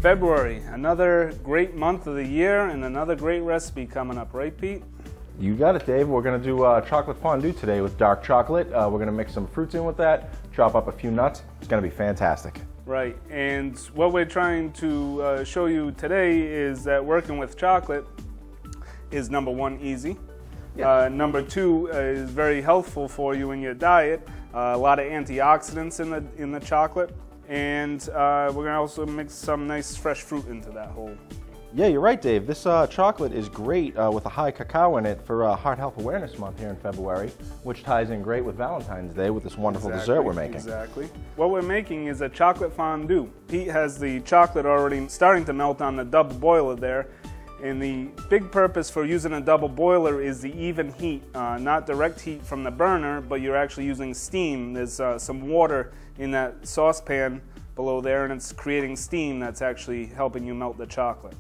February, another great month of the year and another great recipe coming up, right, Pete? You got it, Dave. We're going to do chocolate fondue today with dark chocolate. We're going to mix some fruits in with that, chop up a few nuts. It's going to be fantastic. Right, and what we're trying to show you today is that working with chocolate is number one, easy. Yeah. Number two, is very healthful for you in your diet. A lot of antioxidants in the chocolate, and we're going to also mix some nice fresh fruit into that whole. Yeah, you're right, Dave. This chocolate is great with a high cacao in it for Heart Health Awareness Month here in February, which ties in great with Valentine's Day with this wonderful dessert we're making. Exactly. What we're making is a chocolate fondue. Pete has the chocolate already starting to melt on the double boiler there. And the big purpose for using a double boiler is the even heat, not direct heat from the burner, but you're actually using steam. There's some water in that saucepan below there, and it's creating steam that's actually helping you melt the chocolate.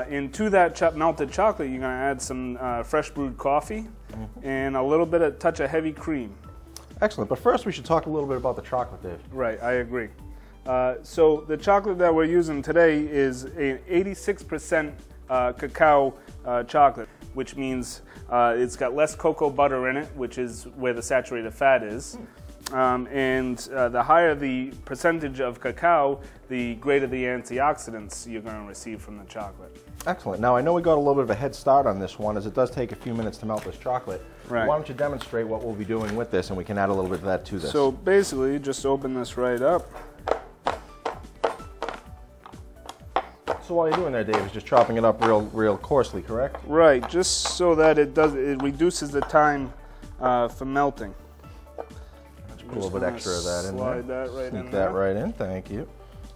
Into that melted chocolate, you're going to add some fresh brewed coffee and a little bit of touch of heavy cream. Excellent, but first we should talk a little bit about the chocolate, Dave. Right, I agree. So the chocolate that we're using today is an 86% cacao chocolate, which means it's got less cocoa butter in it, which is where the saturated fat is. And the higher the percentage of cacao, the greater the antioxidants you're going to receive from the chocolate. Excellent. Now I know we got a little bit of a head start on this one, as it does take a few minutes to melt this chocolate. Right. Why don't you demonstrate what we'll be doing with this, and we can add a little bit of that to this. So basically, just open this right up. So all you're doing there, Dave, is just chopping it up real coarsely, correct? Right, just so that it reduces the time for melting. Put a little bit extra of that in there. Slide that right in there. Sneak that right in, thank you.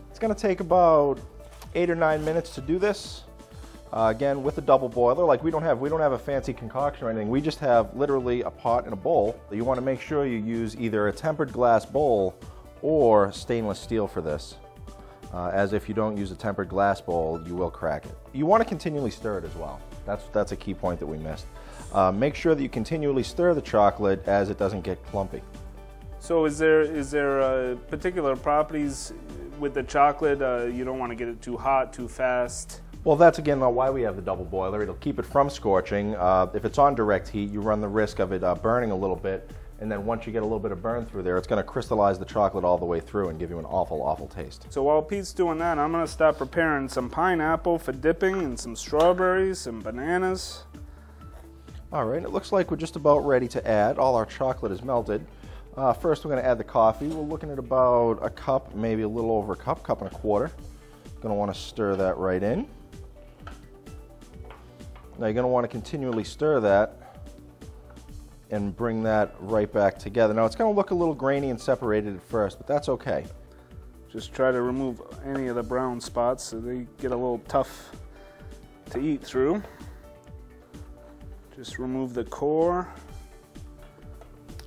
It's going to take about 8 or 9 minutes to do this. Again, with a double boiler, like we don't have a fancy concoction or anything. We just have literally a pot and a bowl. You want to make sure you use either a tempered glass bowl or stainless steel for this. As if you don't use a tempered glass bowl, you will crack it. You want to continually stir it as well. That's a key point that we missed. Make sure that you continually stir the chocolate as it doesn't get clumpy. So is there particular properties with the chocolate? You don't want to get it too hot, too fast? Well, that's again why we have the double boiler. It'll keep it from scorching. If it's on direct heat, you run the risk of it burning a little bit. And then once you get a little bit of burn through there, it's going to crystallize the chocolate all the way through and give you an awful, awful taste. So while Pete's doing that, I'm going to start preparing some pineapple for dipping and some strawberries, some bananas. All right, it looks like we're just about ready to add. All our chocolate is melted. First, we're going to add the coffee. We're looking at about a cup, maybe a little over a cup and a quarter. Going to want to stir that right in. Now you're going to want to continually stir that and bring that right back together. Now it's going to look a little grainy and separated at first, but that's okay. Just try to remove any of the brown spots so they get a little tough to eat through. Just remove the core.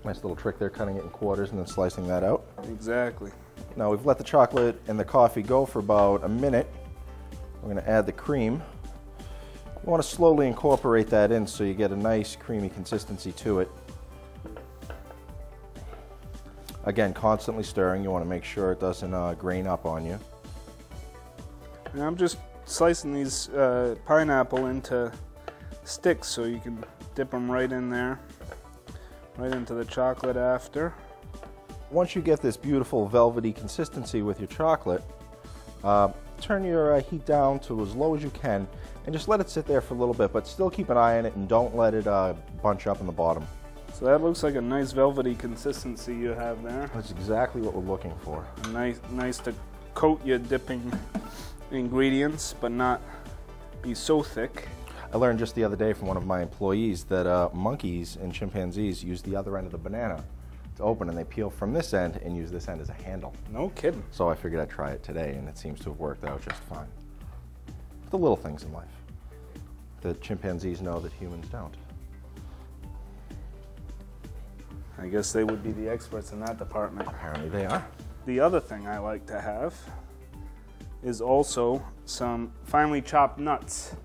Nice little trick there, cutting it in quarters and then slicing that out. Exactly. Now we've let the chocolate and the coffee go for about a minute. We're going to add the cream. You want to slowly incorporate that in so you get a nice creamy consistency to it. Again, constantly stirring. You want to make sure it doesn't grain up on you. And I'm just slicing these pineapple into sticks so you can dip them right in there, right into the chocolate after. Once you get this beautiful velvety consistency with your chocolate, turn your heat down to as low as you can and just let it sit there for a little bit, but still keep an eye on it and don't let it bunch up in the bottom. So that looks like a nice velvety consistency you have there. That's exactly what we're looking for. Nice to coat your dipping ingredients, but not be so thick. I learned just the other day from one of my employees that monkeys and chimpanzees use the other end of the banana to open, and they peel from this end and use this end as a handle. No kidding. So I figured I'd try it today, and it seems to have worked out just fine. The little things in life that chimpanzees know that humans don't. I guess they would be the experts in that department. Apparently they are. The other thing I like to have is also some finely chopped nuts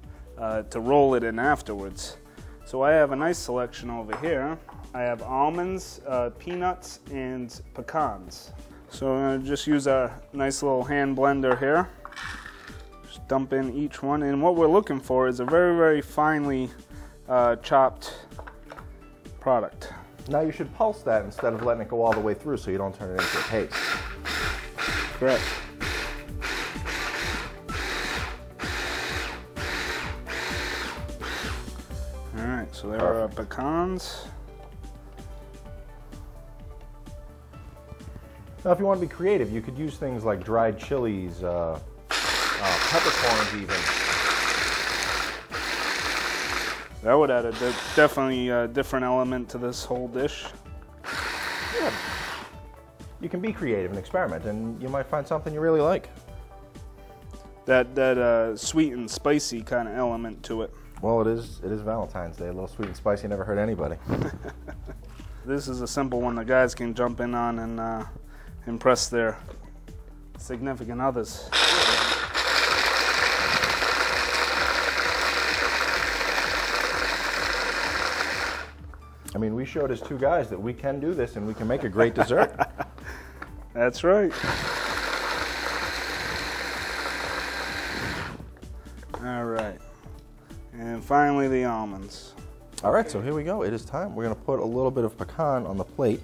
to roll it in afterwards. So I have a nice selection over here. I have almonds, peanuts, and pecans. So I'm going to just use a nice little hand blender here. dump in each one. And what we're looking for is a very, very finely chopped product. Now you should pulse that instead of letting it go all the way through so you don't turn it into a paste. Correct. All right, so there are our pecans. Now, if you want to be creative, you could use things like dried chilies, peppercorns even. That would add definitely a different element to this whole dish. Yeah. You can be creative and experiment, and you might find something you really like. That sweet and spicy kind of element to it. Well, it is Valentine's Day. A little sweet and spicy never hurt anybody. This is a simple one the guys can jump in on and impress their significant others. I mean, we showed as two guys that we can do this and we can make a great dessert. That's right. All right. And finally, the almonds. All right, so here we go. It is time. We're going to put a little bit of pecan on the plate.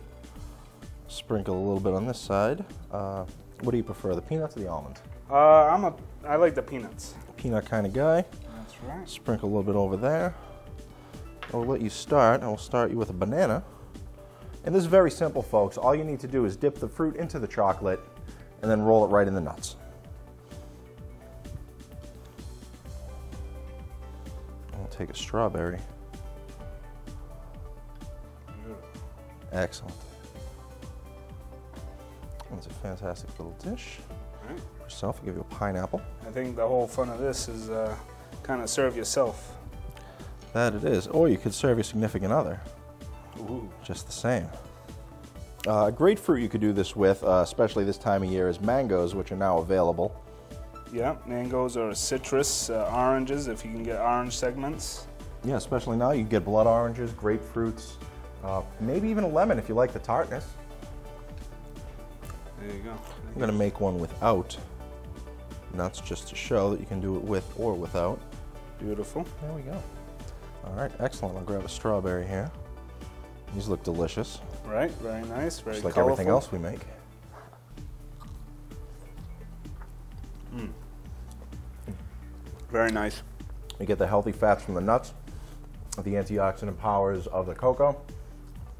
Sprinkle a little bit on this side. What do you prefer, the peanuts or the almonds? I like the peanuts. Peanut kind of guy. That's right. Sprinkle a little bit over there. I'll let you start. I will start you with a banana. And this is very simple, folks. All you need to do is dip the fruit into the chocolate and then roll it right in the nuts. I'll take a strawberry. Excellent. That's a fantastic little dish. All right. For yourself, I'll give you a pineapple. I think the whole fun of this is kind of serve yourself. That it is. Or you could serve your significant other. Ooh. Just the same. Grapefruit you could do this with, especially this time of year, is mangoes, which are now available. Yeah, mangoes or citrus, oranges, if you can get orange segments. Yeah, especially now you can get blood oranges, grapefruits, maybe even a lemon if you like the tartness. There you go. I'm going to make one without nuts just to show that you can do it with or without. Beautiful. There we go. All right, excellent. I'll grab a strawberry here. These look delicious. Right, very nice, very just like colorful. everything else we make. Very nice. You get the healthy fats from the nuts, the antioxidant powers of the cocoa,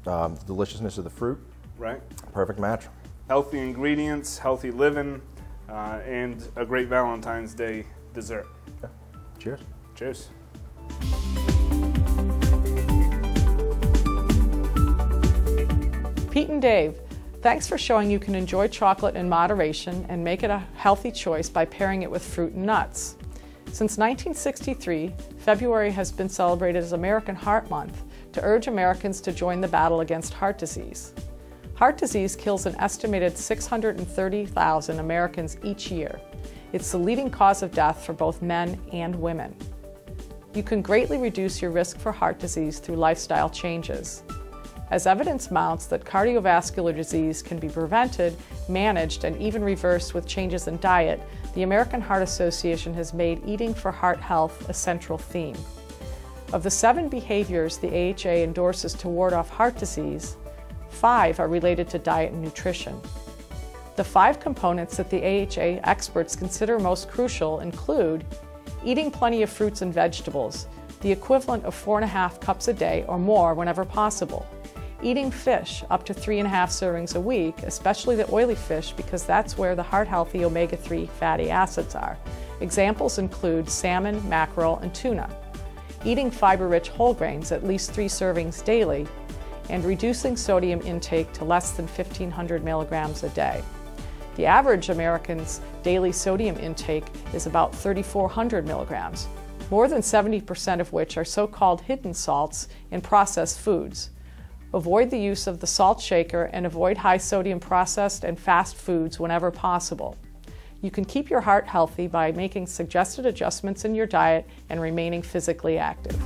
the deliciousness of the fruit. Right. Perfect match. Healthy ingredients, healthy living, and a great Valentine's Day dessert. Yeah. Cheers. Cheers. Pete and Dave, thanks for showing you can enjoy chocolate in moderation and make it a healthy choice by pairing it with fruit and nuts. Since 1963, February has been celebrated as American Heart Month to urge Americans to join the battle against heart disease. Heart disease kills an estimated 630,000 Americans each year. It's the leading cause of death for both men and women. You can greatly reduce your risk for heart disease through lifestyle changes. As evidence mounts that cardiovascular disease can be prevented, managed, and even reversed with changes in diet, the American Heart Association has made eating for heart health a central theme. Of the 7 behaviors the AHA endorses to ward off heart disease, 5 are related to diet and nutrition. The 5 components that the AHA experts consider most crucial include eating plenty of fruits and vegetables, the equivalent of 4.5 cups a day or more whenever possible. Eating fish, up to 3.5 servings a week, especially the oily fish because that's where the heart-healthy omega-3 fatty acids are. Examples include salmon, mackerel, and tuna. Eating fiber-rich whole grains, at least 3 servings daily, and reducing sodium intake to less than 1,500 milligrams a day. The average American's daily sodium intake is about 3,400 milligrams, more than 70% of which are so-called hidden salts in processed foods. Avoid the use of the salt shaker and avoid high sodium processed and fast foods whenever possible. You can keep your heart healthy by making suggested adjustments in your diet and remaining physically active.